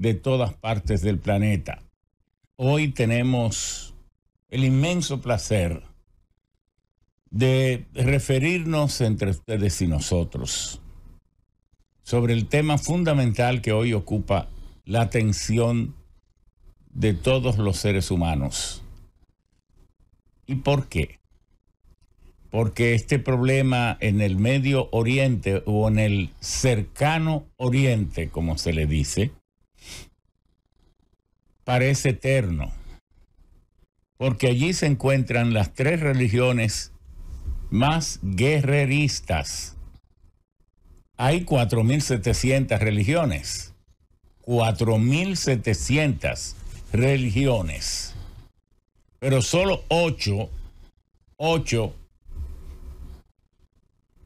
de todas partes del planeta. Hoy tenemos el inmenso placer de referirnos entre ustedes y nosotros sobre el tema fundamental que hoy ocupa la atención de todos los seres humanos. ¿Y por qué? Porque este problema en el Medio Oriente o en el cercano Oriente, como se le dice, parece eterno. Porque allí se encuentran las tres religiones más guerreristas. Hay 4.700 religiones. 4.700 religiones. Pero solo 8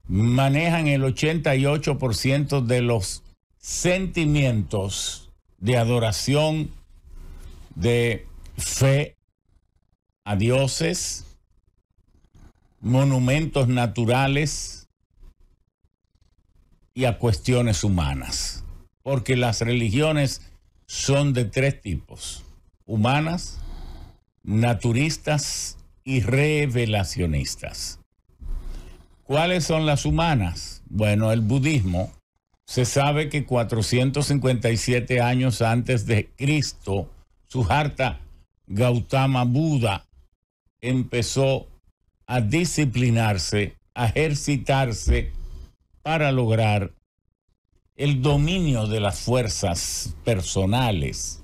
manejan el 88% de los sentimientos de adoración, de fe a dioses, monumentos naturales y a cuestiones humanas. Porque las religiones son de tres tipos: humanas, naturistas y revelacionistas. ¿Cuáles son las humanas? Bueno, el budismo, se sabe que 457 años antes de Cristo, Siddhartha Gautama Buda empezó a disciplinarse, a ejercitarse para lograr el dominio de las fuerzas personales,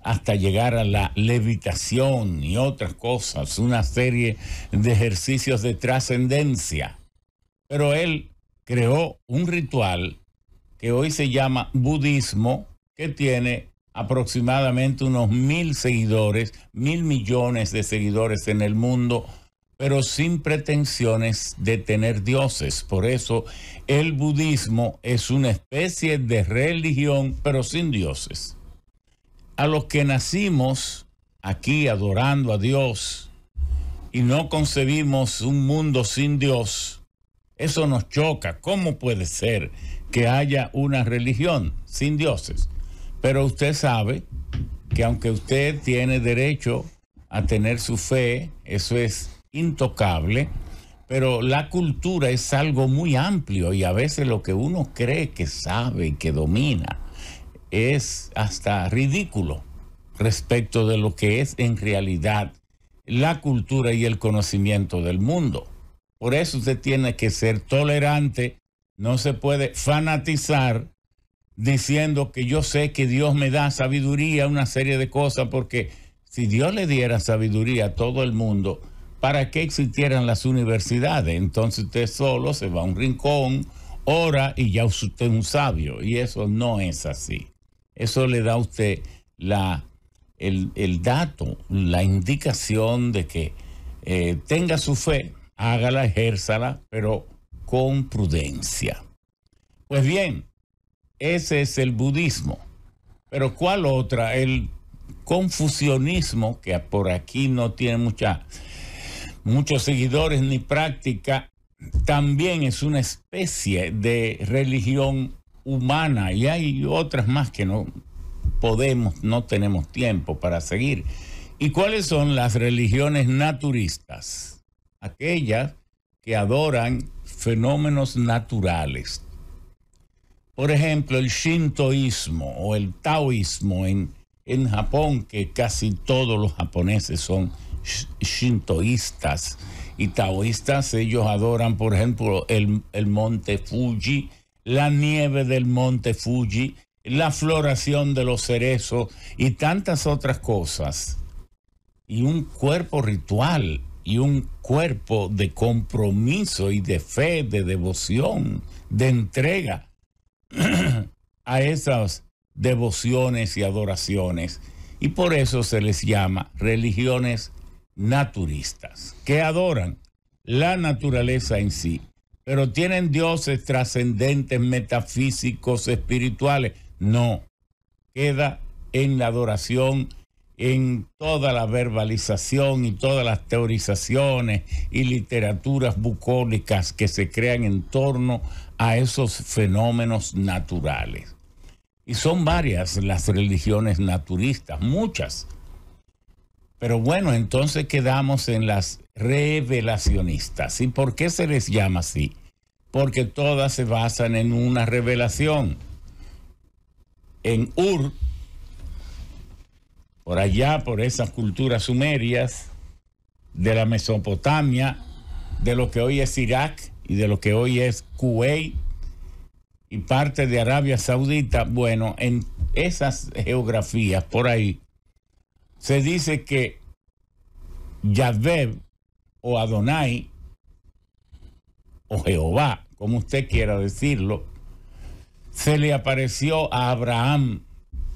hasta llegar a la levitación y otras cosas, una serie de ejercicios de trascendencia. Pero él creó un ritual que hoy se llama budismo, que tiene aproximadamente unos 1.000 seguidores, 1.000 millones de seguidores en el mundo, pero sin pretensiones de tener dioses. Por eso el budismo es una especie de religión, pero sin dioses. A los que nacimos aquí adorando a Dios y no concebimos un mundo sin Dios, eso nos choca. ¿Cómo puede ser que haya una religión sin dioses? Pero usted sabe que aunque usted tiene derecho a tener su fe, eso es intocable, pero la cultura es algo muy amplio y a veces lo que uno cree que sabe y que domina es hasta ridículo respecto de lo que es en realidad la cultura y el conocimiento del mundo. Por eso usted tiene que ser tolerante, no se puede fanatizar diciendo que yo sé que Dios me da sabiduría, una serie de cosas, porque si Dios le diera sabiduría a todo el mundo, ¿para qué existieran las universidades? Entonces usted solo se va a un rincón, ora y ya usted es un sabio, y eso no es así. Eso le da a usted el dato, la indicación de que tenga su fe, hágala, ejérzala, pero con prudencia. Pues bien, ese es el budismo. Pero ¿cuál otra? El confucianismo, que por aquí no tiene muchos seguidores ni práctica, también es una especie de religión humana, y hay otras más que no tenemos tiempo para seguir. ¿Y cuáles son las religiones naturistas? Aquellas que adoran fenómenos naturales. Por ejemplo, el shintoísmo o el taoísmo en Japón, que casi todos los japoneses son shintoístas y taoístas. Ellos adoran, por ejemplo, el monte Fuji, la nieve del monte Fuji, la floración de los cerezos y tantas otras cosas. Y un cuerpo ritual y un cuerpo de compromiso y de fe, de devoción, de entrega a esas devociones y adoraciones. Y por eso se les llama religiones naturistas, que adoran la naturaleza en sí, pero tienen dioses trascendentes, metafísicos, espirituales. No, queda en la adoración, en toda la verbalización y todas las teorizaciones y literaturas bucólicas que se crean en torno a esos fenómenos naturales. Y son varias las religiones naturistas, muchas. Pero bueno, entonces quedamos en las revelacionistas. ¿Y por qué se les llama así? Porque todas se basan en una revelación. En Ur, por allá, por esas culturas sumerias, de la Mesopotamia, de lo que hoy es Irak y de lo que hoy es Kuwait y parte de Arabia Saudita, bueno, en esas geografías por ahí, se dice que Yahvé o Adonai o Jehová, como usted quiera decirlo, se le apareció a Abraham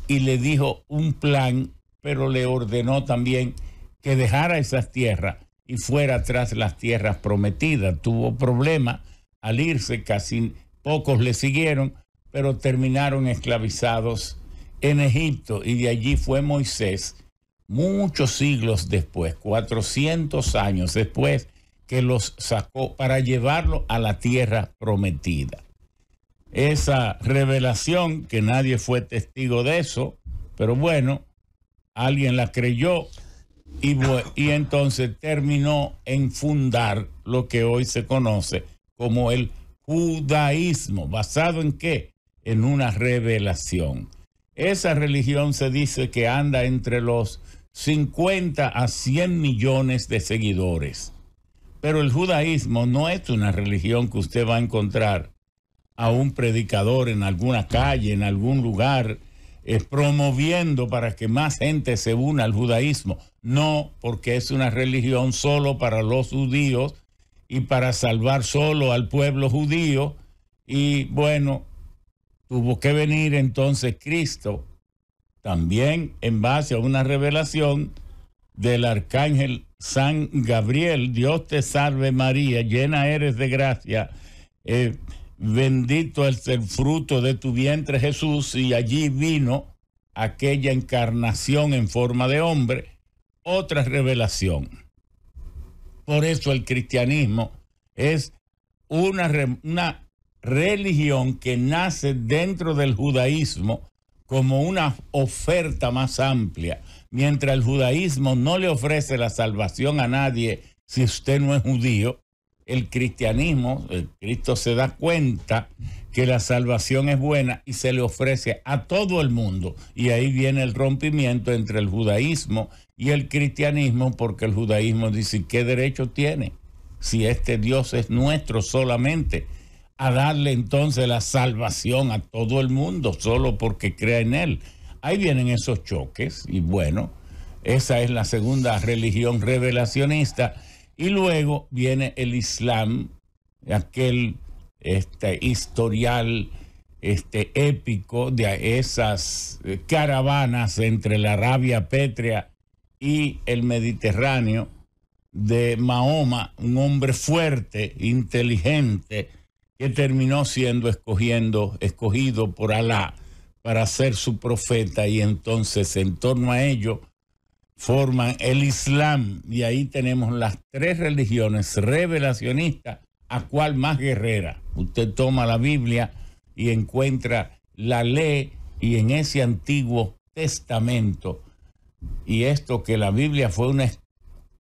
y le dijo un plan, pero le ordenó también que dejara esas tierras y fuera tras las tierras prometidas. Tuvo problemas al irse, casi pocos le siguieron, pero terminaron esclavizados en Egipto, y de allí fue Moisés, muchos siglos después, 400 años después, que los sacó para llevarlo a la tierra prometida. Esa revelación, que nadie fue testigo de eso, pero bueno, alguien la creyó y entonces terminó en fundar lo que hoy se conoce como el judaísmo. ¿Basado en qué? En una revelación. Esa religión se dice que anda entre los 50 a 100 millones de seguidores. Pero el judaísmo no es una religión que usted va a encontrar a un predicador en alguna calle, en algún lugar, promoviendo para que más gente se una al judaísmo. No, porque es una religión solo para los judíos y para salvar solo al pueblo judío. Y bueno, tuvo que venir entonces Cristo, también en base a una revelación del arcángel San Gabriel. Dios te salve María, llena eres de gracia, bendito es el fruto de tu vientre Jesús. Y allí vino aquella encarnación en forma de hombre, otra revelación. Por eso el cristianismo es una religión que nace dentro del judaísmo como una oferta más amplia. Mientras el judaísmo no le ofrece la salvación a nadie si usted no es judío, el cristianismo, Cristo se da cuenta que la salvación es buena y se le ofrece a todo el mundo. Y ahí viene el rompimiento entre el judaísmo y el cristianismo, porque el judaísmo dice, ¿qué derecho tiene si este Dios es nuestro solamente a darle entonces la salvación a todo el mundo solo porque crea en él? Ahí vienen esos choques y bueno, esa es la segunda religión revelacionista. Y luego viene el Islam, aquel historial épico de esas caravanas entre la Arabia Pétrea y el Mediterráneo, de Mahoma, un hombre fuerte, inteligente, que terminó siendo escogido por Alá para ser su profeta, y entonces en torno a ello forman el Islam. Y ahí tenemos las tres religiones revelacionistas. ¿A cuál más guerrera? Usted toma la Biblia y encuentra la ley, y en ese Antiguo Testamento, y esto que la Biblia fue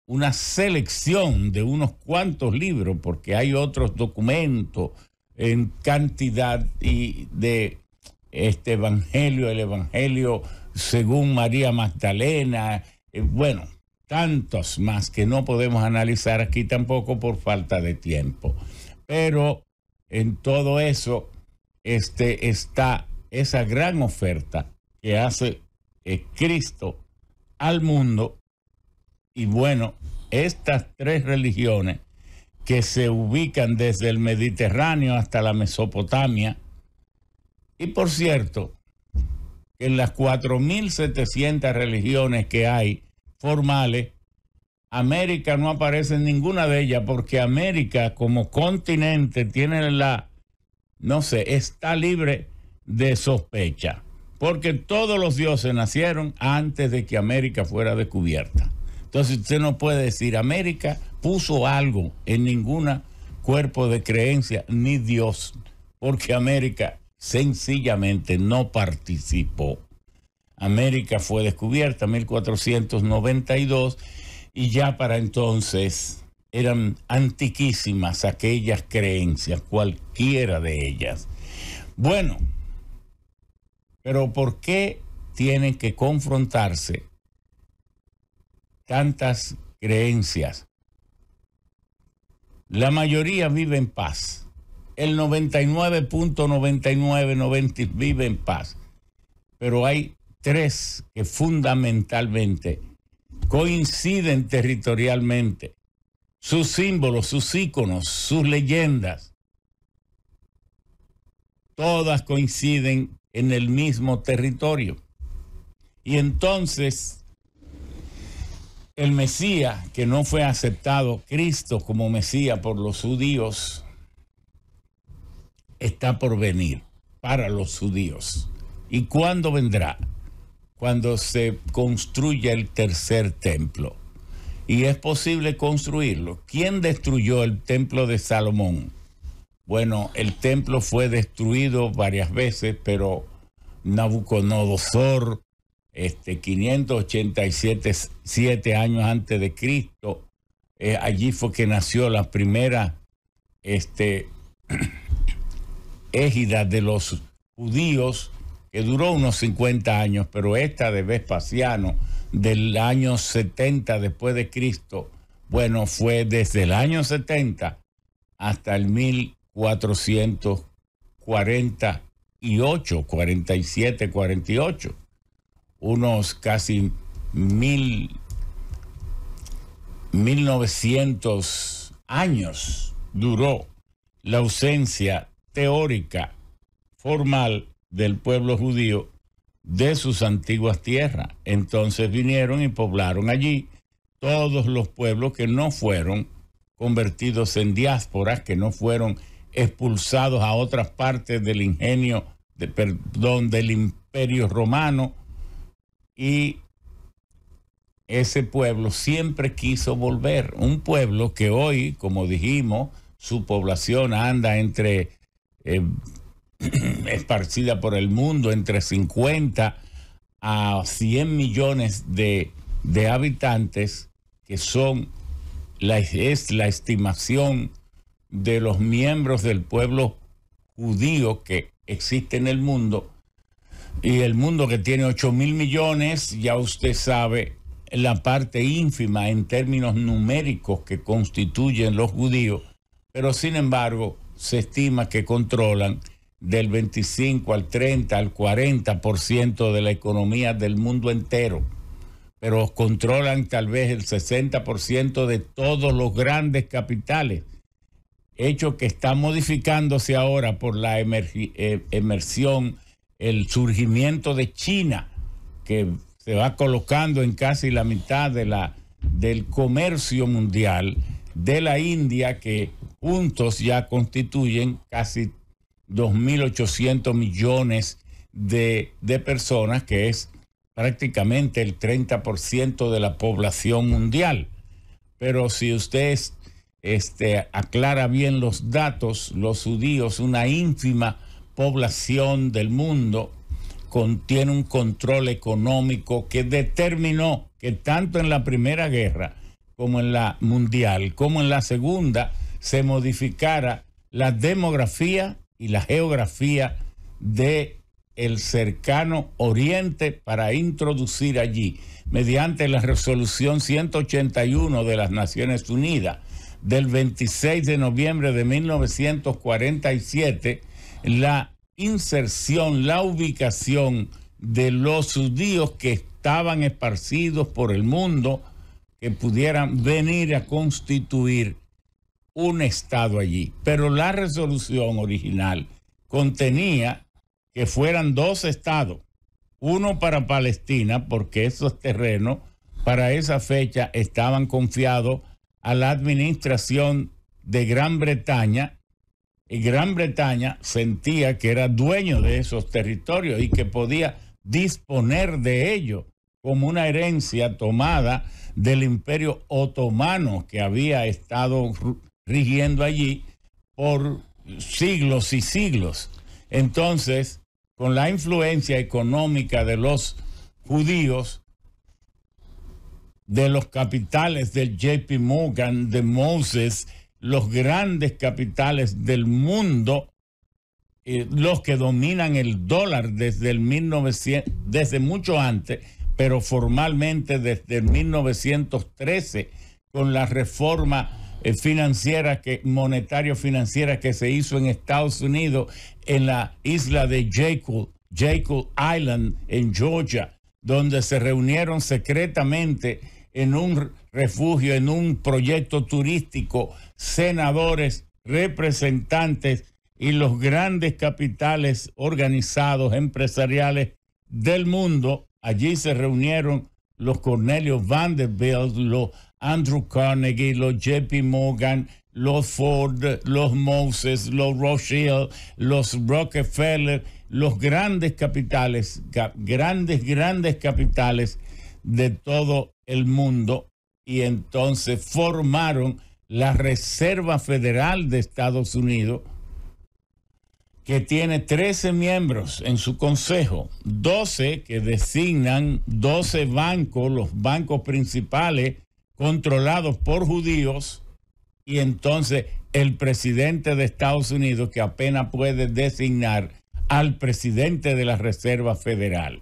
una selección de unos cuantos libros, porque hay otros documentos en cantidad, y de este evangelio, el evangelio según María Magdalena, bueno, tantos más que no podemos analizar aquí tampoco por falta de tiempo. Pero en todo eso está esa gran oferta que hace Cristo al mundo. Y bueno, estas tres religiones que se ubican desde el Mediterráneo hasta la Mesopotamia. Y por cierto, en las 4.700 religiones que hay formales, América no aparece en ninguna de ellas, porque América como continente tiene está libre de sospecha, porque todos los dioses nacieron antes de que América fuera descubierta. Entonces usted no puede decir América puso algo en ningún cuerpo de creencia, ni Dios, porque América sencillamente no participó. América fue descubierta en 1492 y ya para entonces eran antiquísimas aquellas creencias, cualquiera de ellas. Bueno, pero ¿por qué tienen que confrontarse tantas creencias? La mayoría vive en paz. El 99.99 vive en paz. Pero hay tres que fundamentalmente coinciden territorialmente. Sus símbolos, sus íconos, sus leyendas, todas coinciden en el mismo territorio. Y entonces, el Mesías, que no fue aceptado, Cristo como Mesías por los judíos, está por venir para los judíos. ¿Y cuándo vendrá? Cuando se construya el tercer templo. Y es posible construirlo. ¿Quién destruyó el templo de Salomón? Bueno, el templo fue destruido varias veces, pero Nabucodonosor, 587 años antes de Cristo, allí fue que nació la primera égida de los judíos, que duró unos 50 años, pero esta de Vespasiano, del año 70 después de Cristo, bueno, fue desde el año 70 hasta el 1448, 47, 48. Unos casi 1900 años duró la ausencia teórica, formal, del pueblo judío de sus antiguas tierras. Entonces vinieron y poblaron allí todos los pueblos que no fueron convertidos en diásporas, que no fueron expulsados a otras partes del del Imperio Romano. Y ese pueblo siempre quiso volver. Un pueblo que hoy, como dijimos, su población anda entre esparcida por el mundo, entre 50 a 100 millones de habitantes, que es la estimación de los miembros del pueblo judío que existe en el mundo. Y el mundo, que tiene 8.000 millones, ya usted sabe la parte ínfima en términos numéricos que constituyen los judíos, pero sin embargo se estima que controlan del 25 al 30 al 40% de la economía del mundo entero, pero controlan tal vez el 60% de todos los grandes capitales, hecho que está modificándose ahora por la emersión, el surgimiento de China, que se va colocando en casi la mitad del comercio mundial, de la India, que juntos ya constituyen casi 2.800 millones de personas, que es prácticamente el 30% de la población mundial. Pero si usted aclara bien los datos, los judíos, una ínfima población del mundo, tiene un control económico que determinó que tanto en la Primera Guerra como en la Mundial, como en la Segunda, se modificara la demografía y la geografía de el cercano Oriente para introducir allí, mediante la resolución 181 de las Naciones Unidas del 26 de noviembre de 1947, la inserción, la ubicación de los judíos que estaban esparcidos por el mundo, que pudieran venir a constituir un estado allí. Pero la resolución original contenía que fueran 2 estados, uno para Palestina, porque esos terrenos para esa fecha estaban confiados a la administración de Gran Bretaña, y Gran Bretaña sentía que era dueño de esos territorios y que podía disponer de ellos como una herencia tomada del Imperio Otomano, que había estado rigiendo allí por siglos y siglos. Entonces, con la influencia económica de los judíos, de los capitales del JP Morgan, de Moses, los grandes capitales del mundo, los que dominan el dólar desde el 1900, desde mucho antes, pero formalmente desde el 1913, con la reforma financiera, monetario financiera que se hizo en Estados Unidos, en la isla de Jekyll Island, en Georgia, donde se reunieron secretamente en un refugio, en un proyecto turístico, senadores, representantes y los grandes capitales organizados empresariales del mundo. Allí se reunieron los Cornelius Vanderbilt, los Andrew Carnegie, los JP Morgan, los Ford, los Moses, los Rothschild, los Rockefeller, los grandes capitales, grandes capitales de todo el mundo, y entonces formaron la Reserva Federal de Estados Unidos, que tiene 13 miembros en su consejo, 12 que designan 12 bancos, los bancos principales controlados por judíos, y entonces el presidente de Estados Unidos, que apenas puede designar al presidente de la Reserva Federal.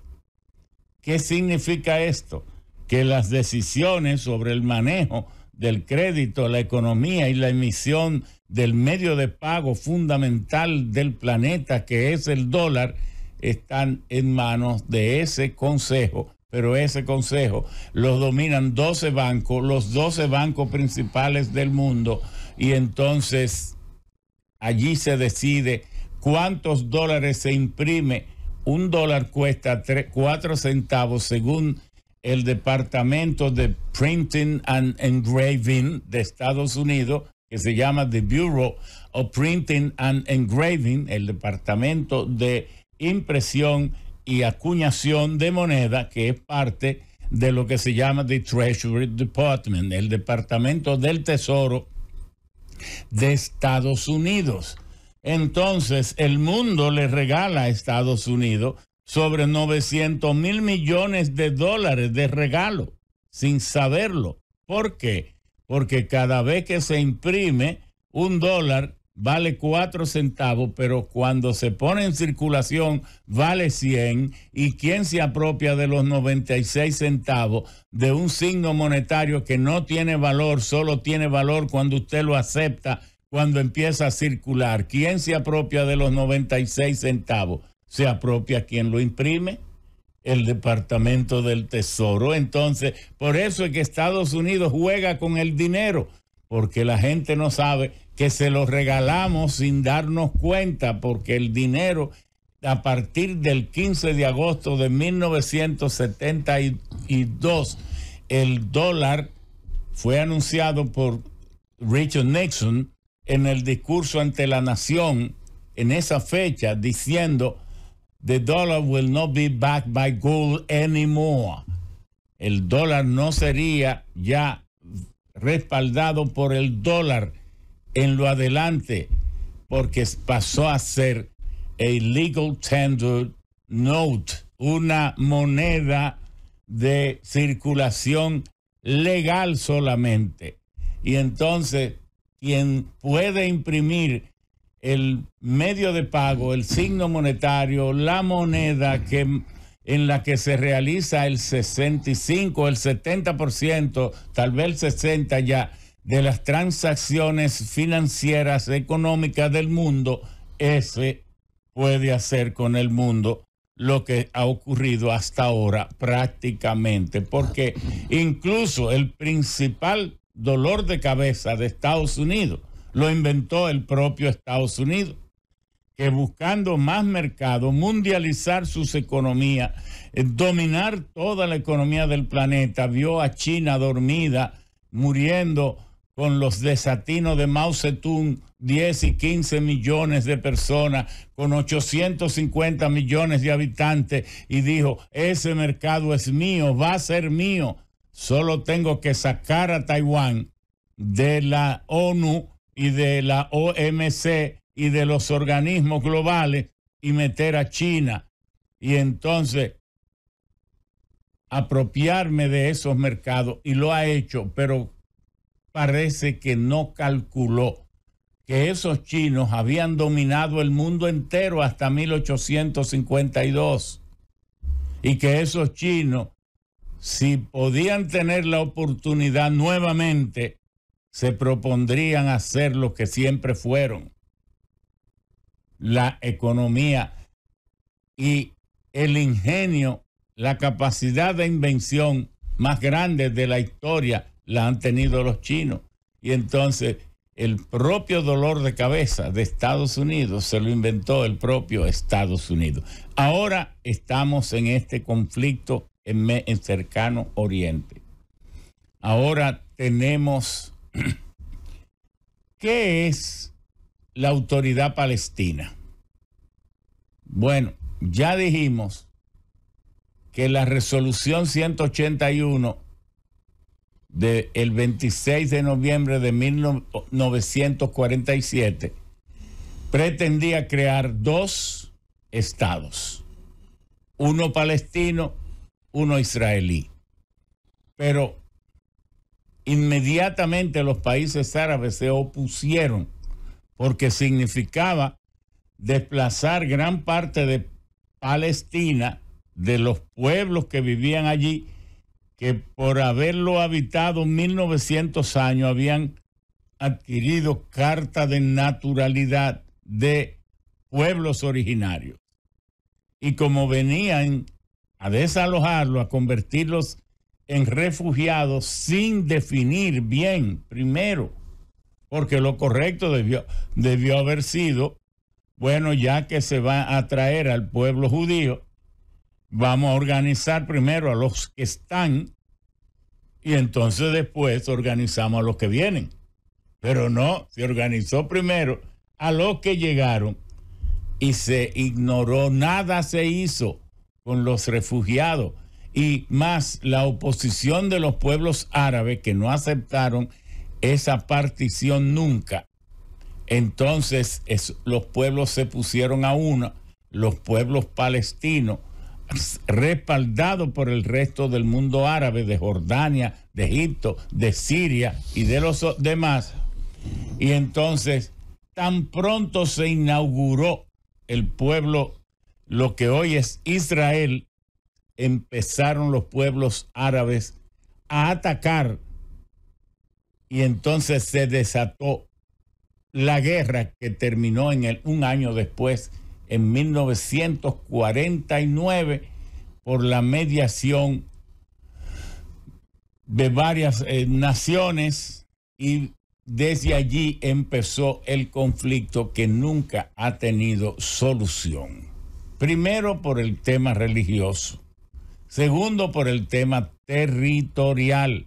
¿Qué significa esto? Que las decisiones sobre el manejo del crédito, la economía y la emisión del medio de pago fundamental del planeta, que es el dólar, están en manos de ese consejo. Pero ese consejo lo dominan 12 bancos, los 12 bancos principales del mundo, y entonces allí se decide cuántos dólares se imprime. Un dólar cuesta 4 centavos según el Departamento de Printing and Engraving de Estados Unidos, que se llama The Bureau of Printing and Engraving, el Departamento de Impresión y Acuñación de Moneda, que es parte de lo que se llama The Treasury Department, el Departamento del Tesoro de Estados Unidos. Entonces, el mundo le regala a Estados Unidos sobre 900 mil millones de dólares de regalo, sin saberlo. ¿Por qué? Porque cada vez que se imprime un dólar vale 4 centavos, pero cuando se pone en circulación vale 100, y ¿quién se apropia de los 96 centavos de un signo monetario que no tiene valor, solo tiene valor cuando usted lo acepta, cuando empieza a circular? ¿Quién se apropia de los 96 centavos? Se apropia quien lo imprime, el Departamento del Tesoro. Entonces, por eso es que Estados Unidos juega con el dinero, porque la gente no sabe que se lo regalamos sin darnos cuenta, porque el dinero, a partir del 15 de agosto de 1972, el dólar fue anunciado por Richard Nixon en el discurso ante la nación en esa fecha, diciendo: "The dollar will not be backed by gold anymore." El dólar no sería ya respaldado por el dólar en lo adelante, porque pasó a ser a legal tender note, una moneda de circulación legal solamente. Y entonces, quien puede imprimir el medio de pago, el signo monetario, la moneda en la que se realiza el 65, el 70%, tal vez el 60% ya, de las transacciones financieras económicas del mundo, ese puede hacer con el mundo lo que ha ocurrido hasta ahora prácticamente, porque incluso el principal dolor de cabeza de Estados Unidos lo inventó el propio Estados Unidos, que buscando más mercado, mundializar sus economías, dominar toda la economía del planeta, vio a China dormida, muriendo con los desatinos de Mao Zedong, 10 y 15 millones de personas, con 850 millones de habitantes, y dijo: ese mercado es mío, va a ser mío, solo tengo que sacar a Taiwán de la ONU y de la OMC y de los organismos globales y meter a China y entonces apropiarme de esos mercados, y lo ha hecho, pero parece que no calculó que esos chinos habían dominado el mundo entero hasta 1852 y que esos chinos, si podían tener la oportunidad nuevamente, se propondrían hacer lo que siempre fueron: la economía y el ingenio, la capacidad de invención más grande de la historia la han tenido los chinos. Y entonces el propio dolor de cabeza de Estados Unidos se lo inventó el propio Estados Unidos. Ahora estamos en este conflicto en cercano Oriente. Ahora tenemos, ¿qué es la autoridad palestina? Bueno, ya dijimos que la resolución 181 del 26 de noviembre de 1947 pretendía crear dos estados, uno palestino, uno israelí. Pero inmediatamente los países árabes se opusieron porque significaba desplazar gran parte de Palestina, de los pueblos que vivían allí, que por haberlo habitado 1900 años habían adquirido carta de naturalidad de pueblos originarios. Y como venían a desalojarlo, a convertirlos en refugiados sin definir bien primero, porque lo correcto debió haber sido, bueno, ya que se va a traer al pueblo judío, vamos a organizar primero a los que están y entonces después organizamos a los que vienen. Pero no, se organizó primero a los que llegaron y se ignoró, nada se hizo con los refugiados, y más la oposición de los pueblos árabes que no aceptaron esa partición nunca. Entonces los pueblos se pusieron a una, los pueblos palestinos, respaldados por el resto del mundo árabe, de Jordania, de Egipto, de Siria y de los demás. Y entonces, tan pronto se inauguró el pueblo, lo que hoy es Israel, empezaron los pueblos árabes a atacar, y entonces se desató la guerra que terminó un año después, en 1949, por la mediación de varias naciones, y desde allí empezó el conflicto que nunca ha tenido solución. Primero por el tema religioso, segundo por el tema territorial,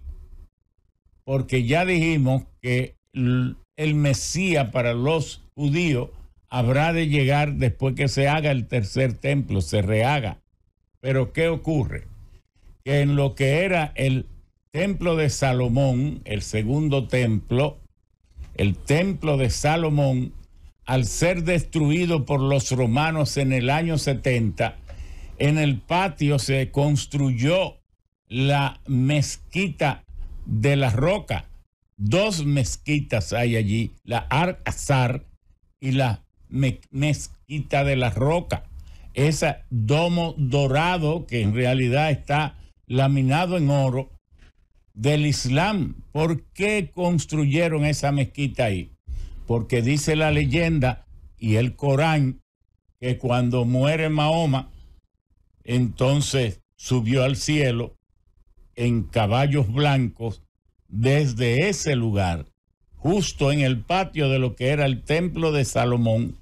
porque ya dijimos que el Mesías para los judíos habrá de llegar después que se haga el tercer templo, se rehaga. Pero ¿qué ocurre? Que en lo que era el templo de Salomón, el segundo templo, el templo de Salomón, al ser destruido por los romanos en el año 70, en el patio se construyó la mezquita de la Roca. Dos mezquitas hay allí, la Al-Azhar y la mezquita de la Roca. Ese domo dorado que en realidad está laminado en oro del Islam. ¿Por qué construyeron esa mezquita ahí? Porque dice la leyenda y el Corán que cuando muere Mahoma, entonces subió al cielo en caballos blancos desde ese lugar, justo en el patio de lo que era el templo de Salomón.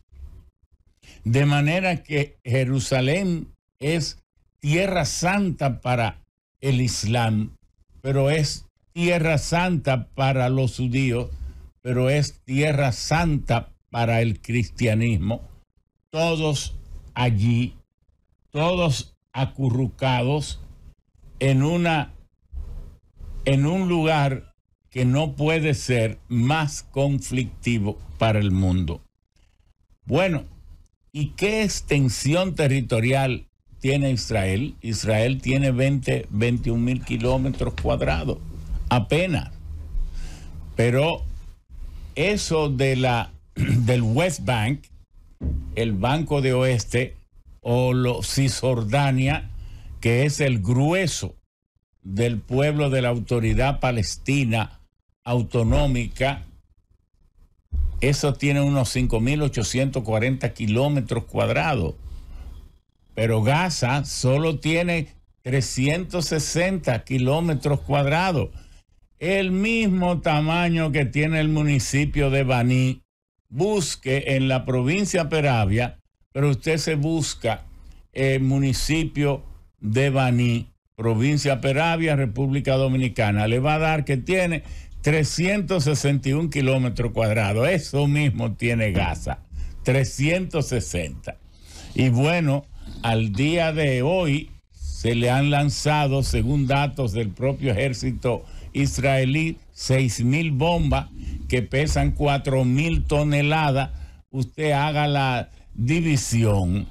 De manera que Jerusalén es tierra santa para el Islam, pero es tierra santa para los judíos, pero es tierra santa para el cristianismo. Todos allí, todos acurrucados en un lugar que no puede ser más conflictivo para el mundo. Bueno, ¿Y qué extensión territorial tiene Israel? Israel tiene 21.000 kilómetros cuadrados, apenas. Pero eso del West Bank, el Banco de Oeste, o Cisjordania, que es el grueso del pueblo de la Autoridad Palestina Autonómica, eso tiene unos 5.840 kilómetros cuadrados. Pero Gaza solo tiene 360 kilómetros cuadrados. El mismo tamaño que tiene el municipio de Baní. Busque en la provincia Peravia, pero usted se busca el municipio de Baní, provincia Peravia, República Dominicana. Le va a dar que tiene 361 kilómetros cuadrados. Eso mismo tiene Gaza, 360. Y bueno, al día de hoy se le han lanzado, según datos del propio ejército israelí, 6.000 bombas que pesan 4.000 toneladas. Usted haga la división